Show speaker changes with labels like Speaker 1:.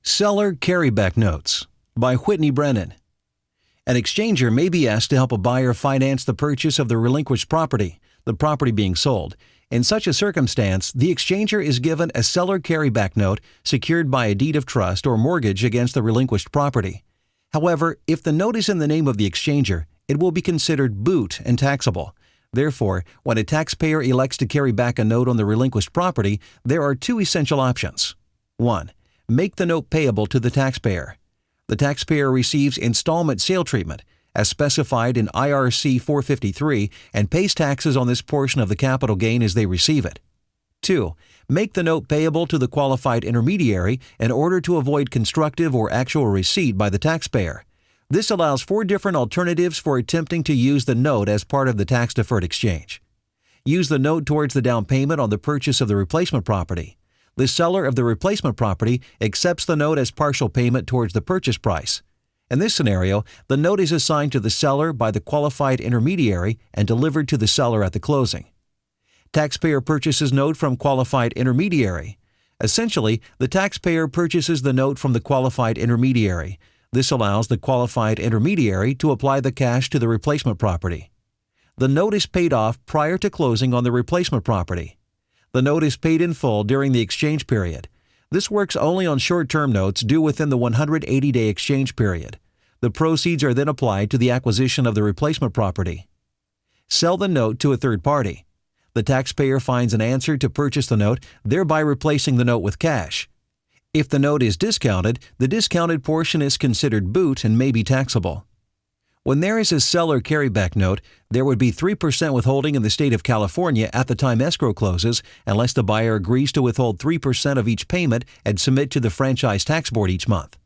Speaker 1: Seller Carryback Notes by Whitney Brennan. An exchanger may be asked to help a buyer finance the purchase of the relinquished property, the property being sold. In such a circumstance, the exchanger is given a seller carryback note secured by a deed of trust or mortgage against the relinquished property. However, if the note is in the name of the exchanger, it will be considered boot and taxable. Therefore, when a taxpayer elects to carry back a note on the relinquished property, there are two essential options. 1. Make the note payable to the taxpayer. The taxpayer receives installment sale treatment, as specified in IRC 453, and pays taxes on this portion of the capital gain as they receive it. 2. Make the note payable to the qualified intermediary in order to avoid constructive or actual receipt by the taxpayer. This allows 4 different alternatives for attempting to use the note as part of the tax-deferred exchange. Use the note towards the down payment on the purchase of the replacement property. The seller of the replacement property accepts the note as partial payment towards the purchase price. In this scenario, the note is assigned to the seller by the qualified intermediary and delivered to the seller at the closing. Taxpayer purchases note from qualified intermediary. Essentially, the taxpayer purchases the note from the qualified intermediary. This allows the qualified intermediary to apply the cash to the replacement property. The note is paid off prior to closing on the replacement property. The note is paid in full during the exchange period. This works only on short-term notes due within the 180-day exchange period. The proceeds are then applied to the acquisition of the replacement property. Sell the note to a third party. The taxpayer finds an answer to purchase the note, thereby replacing the note with cash. If the note is discounted, the discounted portion is considered boot and may be taxable. When there is a seller carryback note, there would be 3% withholding in the state of California at the time escrow closes, unless the buyer agrees to withhold 3% of each payment and submit to the Franchise Tax Board each month.